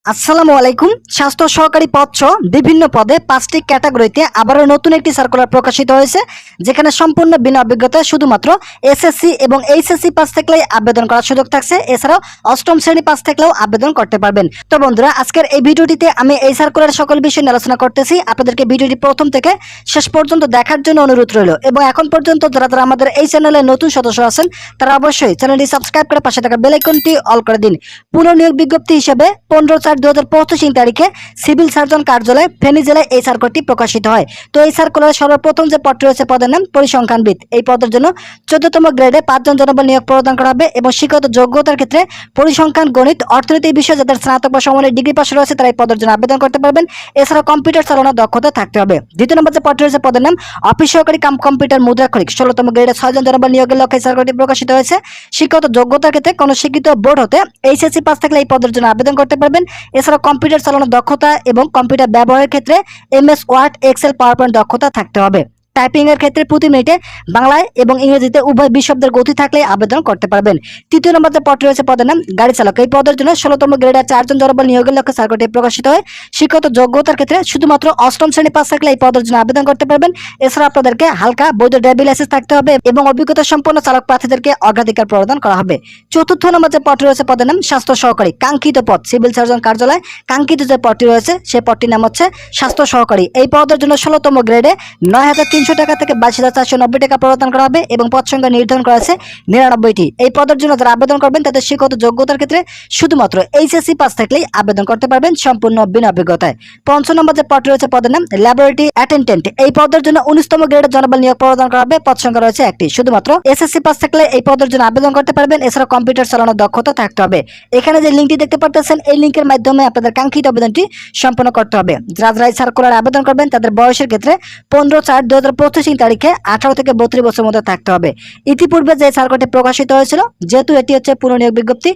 আসসালামু আলাইকুম। স্বাস্থ্য সহকারী পদসহ বিভিন্ন পদে 5টি ক্যাটাগরিতে আবারও নতুন একটি সার্কুলার প্রকাশিত হয়েছে, যেখানে সম্পূর্ণ বিনা অভিজ্ঞতায় শুধুমাত্র এসএসসি এবং এইচএসসি পাস থাকলেই আবেদন করার সুযোগ থাকছে। এছাড়াও অষ্টম শ্রেণী পাস থাকলেও আবেদন করতে পারবেন। তো বন্ধুরা, আজকের এই ভিডিওটিতে আমি এই সার্কুলার সকল বিষয় নিয়ে আলোচনা করতেছি। আপনাদেরকে ভিডিওটি প্রথম থেকে শেষ পর্যন্ত দেখার জন্য অনুরোধ রইল, এবং এখন পর্যন্ত যারা যারা আমাদের এই চ্যানেলে নতুন সদস্য আছেন তারা অবশ্যই চ্যানেলটি সাবস্ক্রাইব করে পাশে থাকা বেল আইকনটি অল করে দিন। পুনর্নিয়োগ বিজ্ঞপ্তি হিসেবে 15/4/2025 তারিখে সিভিল সার্জন কার্যালয় ফেনী জেলায় এই সার্কুলারটি প্রকাশিত হয়। তো এই সার্কুলারে সর্বপ্রথম যে পদটি রয়েছে পদের নাম পরিসংখ্যানবিদ। এই পদের জন্য 14তম গ্রেডে 5 জন জনবল নিয়োগ প্রদান করা হবে, এবং শিক্ষাগত যোগ্যতার ক্ষেত্রে পরিসংখ্যান, গণিত, অর্থনীতি বিষয়ে যাদের স্নাতক বা সমমানের ডিগ্রি পাশ রয়েছে তারা এই পদের জন্য আবেদন করতে পারবেন। এছাড়া কম্পিউটার চালানোর দক্ষতা থাকতে হবে। দ্বিতীয় নম্বর যে পদটি রয়েছে পদের নাম অফিস সহকারী কাম কম্পিউটার মুদ্রাক্ষরিক। 16তম গ্রেডে 6 জন জনবল নিয়োগের লক্ষ্যে এই সার্কুলারটি প্রকাশিত হয়েছে। শিক্ষাগত যোগ্যতার ক্ষেত্রে কোনো শিক্ষিত বোর্ড হতে এইচএসসি পাস থাকলে এই পদের জন্য আবেদন করতে পারবেন। এছাড়া কম্পিউটার চালানোর দক্ষতা এবং কম্পিউটার ব্যবহারের ক্ষেত্রে MS Word, Excel, PowerPoint দক্ষতা থাকতে হবে। টাইপিং এর ক্ষেত্রে প্রতি মিনিটে বাংলায় এবং ইংরেজিতে উভয় 20 শব্দের গতি থাকলে আবেদন করতে পারবেন। তৃতীয় নম্বর যে পদটি রয়েছে পদের নাম গাড়ি চালক। এই পদের জন্য 16তম গ্রেডের 4 জন জনবল নিয়োগের লক্ষ্যে সার্কুলারটি প্রকাশিত হয়। শিক্ষাগত যোগ্যতার ক্ষেত্রে শুধুমাত্র অষ্টম শ্রেণী পাস থাকলে এই পদের জন্য আবেদন করতে পারবেন। এছাড়া আপনাদেরকে হালকা বৈধ ড্রাইভিং লাইসেন্স থাকতে হবে, এবং অভিজ্ঞতা সম্পন্ন চালক প্রার্থীদেরকে অগ্রাধিকার প্রদান করা হবে। চতুর্থ নম্বর যে পদটি রয়েছে পদের নাম স্বাস্থ্য সহকারী। কাঙ্ক্ষিত পদ সিভিল সার্জন কার্যালয় কাঙ্ক্ষিত যে পদটি রয়েছে সেই পদটির নাম হচ্ছে স্বাস্থ্য সহকারী। এই পদের জন্য 16তম গ্রেডে 9,300 টাকা থেকে 22,490 টাকা প্রদান করা হবে, এবং পদ সংখ্যা নির্ধারণ করা আছে 99টি। এই পদের জন্য যারা আবেদন করবেন তাদের শিক্ষাগত যোগ্যতার ক্ষেত্রে শুধুমাত্র এইচএসসি পাস থাকলেই আবেদন করতে পারবেন সম্পূর্ণ বিনা অভিজ্ঞতায়। 5 নম্বর যে পদটি রয়েছে পদের নাম ল্যাবরেটরি অ্যাটেন্ডেন্ট। এই পদের জন্য 19তম গ্রেডের জনবল নিয়োগ প্রদান করা হবে। পদ সংখ্যা রয়েছে একটি। শুধুমাত্র এসএসসি পাস থাকলে এই পদের জন্য আবেদন করতে পারবেন। এছাড়া কম্পিউটার চালানোর দক্ষতা থাকতে হবে। এখানে যে লিঙ্কটি দেখতে পাচ্ছেন এই লিঙ্কের মাধ্যমে আপনাদের কাঙ্ক্ষিত আবেদনটি সম্পন্ন করতে হবে। যারা যারা এই সার্কুলারে আবেদন করবেন তাদের বয়সের ক্ষেত্রে 15/4/2025 তারিখে 18 থেকে 32 বছরের মধ্যে থাকতে হবে। ইতিপূর্বে যে সার্কুলারটি প্রকাশিত হয়েছিল, যেহেতু এটি হচ্ছে পুনর্নিয়োগ বিজ্ঞপ্তি,